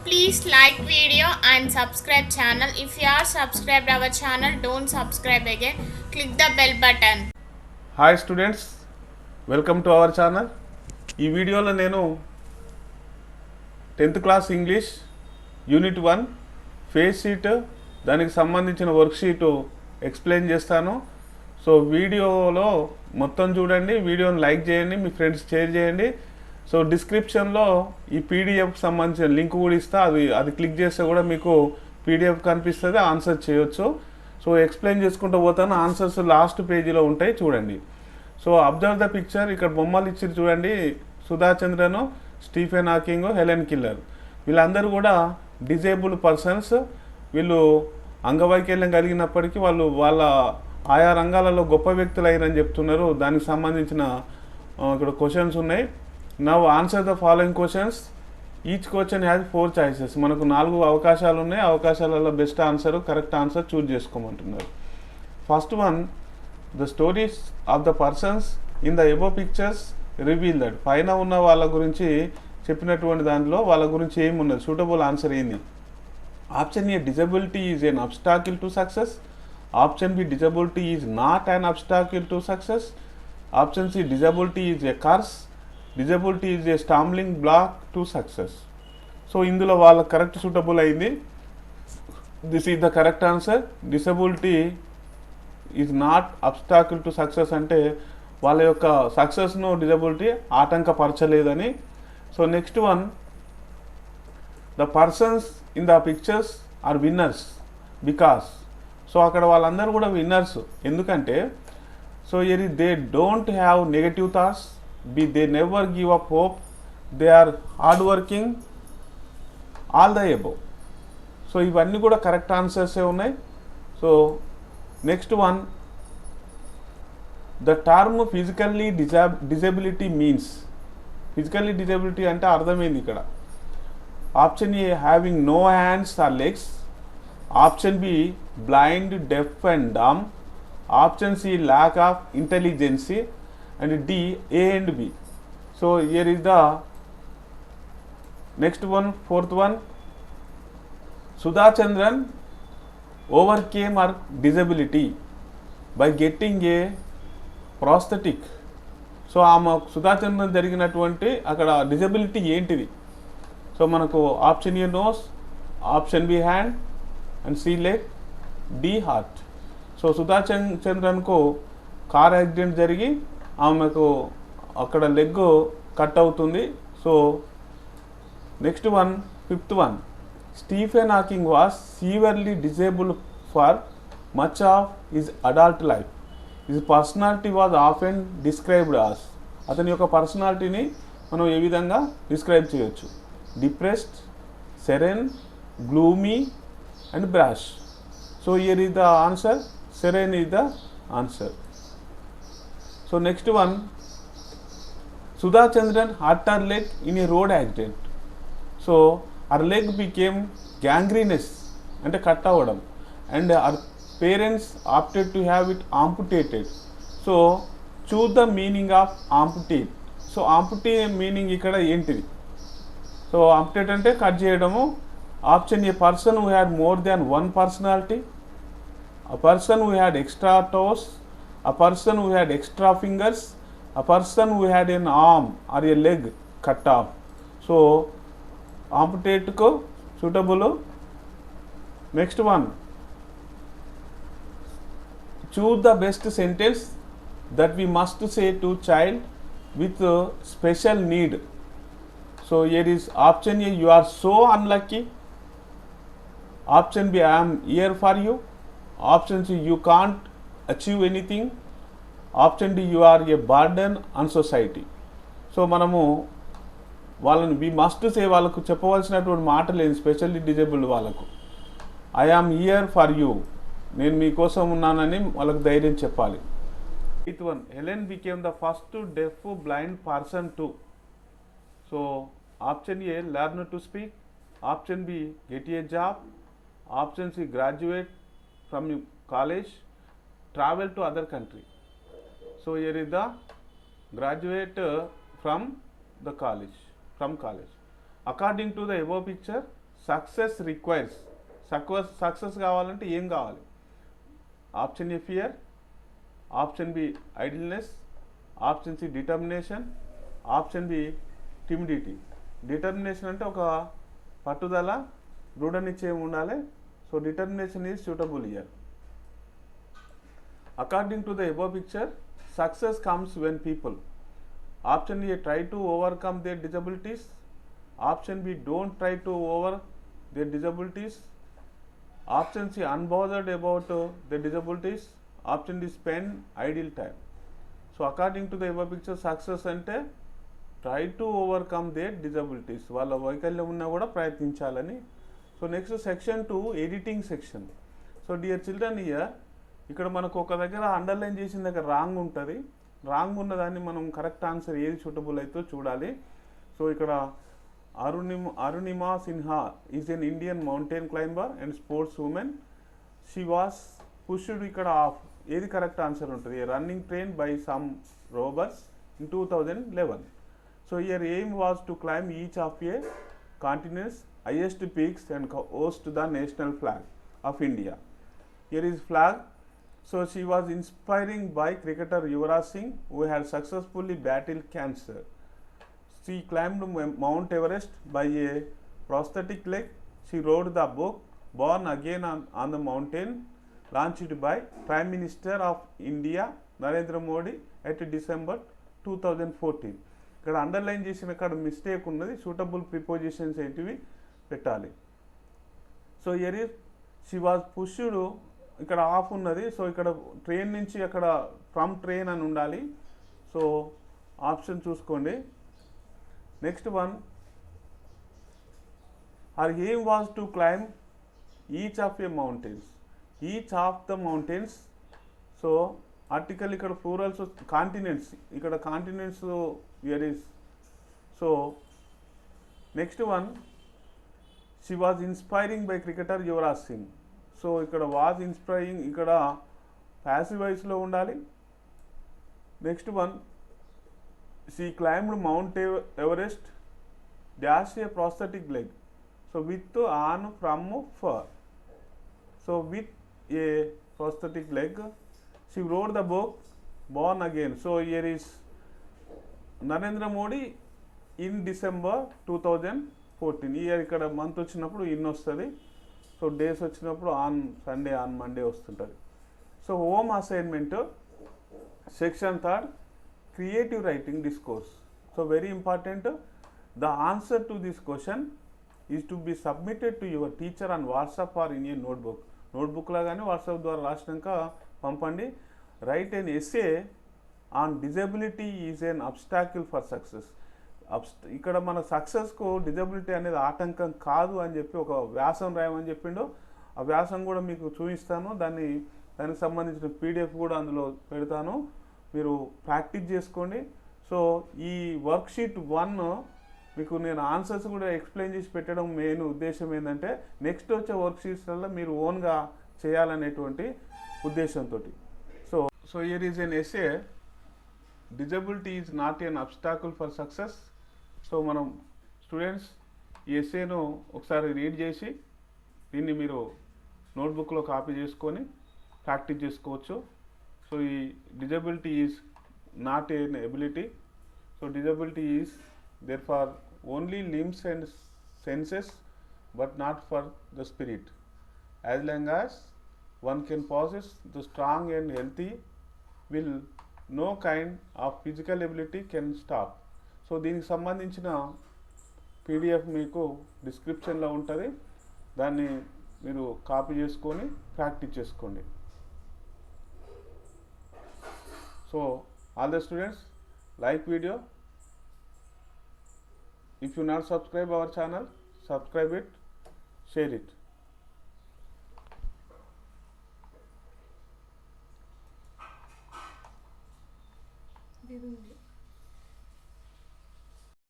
Please like video and subscribe channel. If you are subscribed our channel, don't subscribe again. Click the bell button. Hi students, welcome to our channel. ఈ వీడియోలో నేను 10th class English unit 1 face sheet దానికి సంబంధించిన వర్క్షీటు explain చేస్తాను. So వీడియోలో మొత్తం చూడండి, వీడియోని లైక్ చేయండి, మీ ఫ్రెండ్స్ షేర్ చేయండి. సో డిస్క్రిప్షన్లో ఈ పీడిఎఫ్ సంబంధించిన లింక్ కూడా ఇస్తా, అది క్లిక్ చేస్తే కూడా మీకు పీడిఎఫ్ కనిపిస్తుంది, ఆన్సర్ చేయొచ్చు. సో ఎక్స్ప్లెయిన్ చేసుకుంటూ పోతాను, ఆన్సర్స్ లాస్ట్ పేజీలో ఉంటాయి చూడండి. So observe the picture. ఇక్కడ బొమ్మలు ఇచ్చి చూడండి, Sudha Chandran, Stephen Hawking, Helen killer, వీళ్ళందరూ కూడా డిజేబుల్ పర్సన్స్. వీళ్ళు అంగవైకల్యం కలిగినప్పటికీ వాళ్ళ ఆయా రంగాలలో గొప్ప వ్యక్తులు అయ్యారని చెప్తున్నారు. దానికి సంబంధించిన ఇక్కడ క్వశ్చన్స్ ఉన్నాయి. Now answer the following questions. Each question has 4 choices. మనకు 4 అవకాశాలు ఉన్నాయి. అవకాశాలలో best answer, correct answer choose చేసుకోమంటున్నారు. First one, the stories of the persons in the above pictures reveal that. పైన ఉన్న వాళ్ళ గురించి చెప్పినటువంటి దాంట్లో వాళ్ళ గురించి ఏమున్నది, సూటబుల్ ఆన్సర్ ఏంది? Option A, disability is an obstacle to success. Option B, disability is not an obstacle to success. Option C, disability is a curse. Disability is a stumbling block to success. So ఇందులో వాళ్ళ correct suitable అయింది. This is the correct answer. Disability is not obstacle to success అంటే వాళ్ళ యొక్క సక్సెస్ను disability ఆటంకపరచలేదని. So next one, the persons in the pictures are winners because. So అక్కడ వాళ్ళందరూ కూడా విన్నర్స్ ఎందుకంటే, so they don't have negative thoughts, they never give up hope, they are hard working, all the above. So ఇవన్నీ కూడా correct ఆన్సర్సే ఉన్నాయి. So next one, the term physically disability means. Physically disability అంటే అర్థమైంది ఇక్కడ. Option A, having no hands or legs. Option B, blind, deaf and dumb. Option C, lack of intelligency. And D, A and B. So here is the next one, fourth one, Sudha Chandran overcame her disability by getting a prosthetic. So ఆమె సుధాచంద్రన్ జరిగినటువంటి అక్కడ disability ఏంటిది? So మనకు option A nose, option B hand, and C leg, D heart. So సుధాచంద్రన్కు car accident జరిగి ఆమెకు అక్కడ leg cut అవుతుంది. So next one, fifth one, Stephen Hawking was severely disabled for much of his adult life. His personality was often described as. అతని యొక్క పర్సనాలిటీని మనం ఏ విధంగా డిస్క్రైబ్ చేయొచ్చు? Depressed, serene, gloomy and brash. So here is the answer. Serene is the answer. So next one, Sudha Chandran hurt her leg in a road accident. So her leg became gangrenous అంటే cut అవ్వడం, and her parents opted to have it amputated. So choose the meaning of amputate. So amputate meaning ఇక్కడ ఏంటిది? So amputate అంటే cut చేయడము. Option A, person who had more than one personality. A person who had extra toes. A person who had extra fingers. A person who had an arm or a leg cut off. So ఆంపుటేట్కు suitable. Next one, choose the best sentence that we must say to child with special need. So here is option A, you are so unlucky. Option B, I am here for you. Option C, you can't achieve anything. Option D, you are a burden on society. So మనము వాళ్ళని we must say, వాళ్ళకు చెప్పవలసినటువంటి మాట లేదు specially disabled వాళ్ళకు. I am here for you, నేను మీకోసం ఉన్నానని వాళ్ళకు ధైర్యం చెప్పాలి. Eighth one, Helen became the first deaf blind person to. So option A, learn to speak. Option B, get a job. Option C, graduate from college, travel to other country. So here is the graduate from college. According to the above picture, success requires, success కావాలంటే ఏం కావాలి? Option A fear, option B idleness, option C determination, option B timidity. Determination అంటే ఒక పట్టుదల, దృఢ నిశ్చయం ఉండాలి. So determination is suitable here. According to the above picture, success comes when people, option A try to overcome their disabilities, option B don't try to over their disabilities, option C unbothered about the disabilities, option D spend idle time. So according to the above picture, success అంటే try to overcome their disabilities, వాళ్ళ వైకల్యం ఉన్నా కూడా ప్రయత్నించాలని. So next section 2, editing section. So dear children, ఇక్కడ మనకు ఒక దగ్గర అండర్లైన్ చేసిన దగ్గర రాంగ్ ఉంటుంది. రాంగ్ ఉన్నదాన్ని మనం కరెక్ట్ ఆన్సర్ ఏది సూటబుల్ అవుతుందో చూడాలి. సో ఇక్కడ Arunima Sinha is an Indian mountain climber and sports women. She was pushed ఇక్కడ ఆఫ్, ఏది కరెక్ట్ ఆన్సర్ ఉంటుంది? Running train by some robbers in 2011. So here aim was to climb each of a continent's highest peaks and host the national flag of India. Here is flag. So she was inspiring by cricketer Yuvraj Singh, who had successfully battled cancer. She climbed Mount Everest by a prosthetic leg. She wrote the book Born Again on the Mountain, launched by Prime Minister of India Narendra Modi at December 2014. ఇక్కడ underline చేసిన కాడ mistake ఉన్నది, suitable prepositions ఏంటివి పెట్టాలి. So here is she was pushed, ఇక్కడ of ఉన్నది. So ఇక్కడ train నుంచి అక్కడ ఫ్రమ్ ట్రైన్ అని ఉండాలి. సో ఆప్షన్ చూసుకోండి. Next one, her aim was to climb each of A mountains, each of the mountains. So article ఇక్కడ ప్లూరల్స్, కాంటినెంట్స్, ఇక్కడ continents here is. So next one, she was inspiring by cricketer Yuvraj Singh. So ఇక్కడ was inspiring, ఇక్కడ passive వాయిస్లో ఉండాలి. Next one, she climbed mount Everest dash A prosthetic leg. So with, on, from, for. So with a prosthetic leg. She wrote the book Born Again. So here is Narendra Modi in December 2014. Year ఇక్కడ month వచ్చినప్పుడు in వస్తుంది. So days వచ్చినప్పుడు on Sunday, on Monday వస్తుంటుంది. So home assignment section 3, creative writing discourse. So very important, the answer to this question is to be submitted to your teacher on WhatsApp or in a notebook. నోట్బుక్లో కానీ WhatsApp ద్వారా రాసినాక పంపండి. Write an essay on disability is an obstacle for success. ఇక్కడ మన సక్సెస్కు disability అనేది ఆటంకం కాదు అని చెప్పి ఒక వ్యాసం రాయమని చెప్పిండు. ఆ వ్యాసం కూడా మీకు చూపిస్తాను. దానికి సంబంధించిన పీడిఎఫ్ కూడా అందులో పెడతాను, మీరు ప్రాక్టీస్ చేసుకోండి. సో ఈ వర్క్షీట్ 1 మీకు నేను ఆన్సర్స్ కూడా ఎక్స్ప్లెయిన్ చేసి పెట్టడం మెయిన్ ఉద్దేశం ఏంటంటే నెక్స్ట్ వచ్చే వర్క్షీట్స్లలో మీరు ఓన్గా చేయాలనేటువంటి ఉద్దేశంతో. So here is an essay, disability is not an obstacle for success. So మనం స్టూడెంట్స్ ఈ ఎస్సేను ఒకసారి రీడ్ చేసి దీన్ని మీరు నోట్బుక్లో కాపీ చేసుకొని ప్రాక్టీస్ చేసుకోవచ్చు. సో ఈ disability is not an ability. So disability is there for only limbs and senses but not for the spirit. As long as one can possess the strong and healthy will, no kind of physical ability can stop. So దీనికి సంబంధించిన PDF మీకు డిస్క్రిప్షన్లో ఉంటుంది, దాన్ని మీరు copy చేసుకొని practice చేసుకోండి. So all the students, like video. If you not subscribe our channel, subscribe it, share it.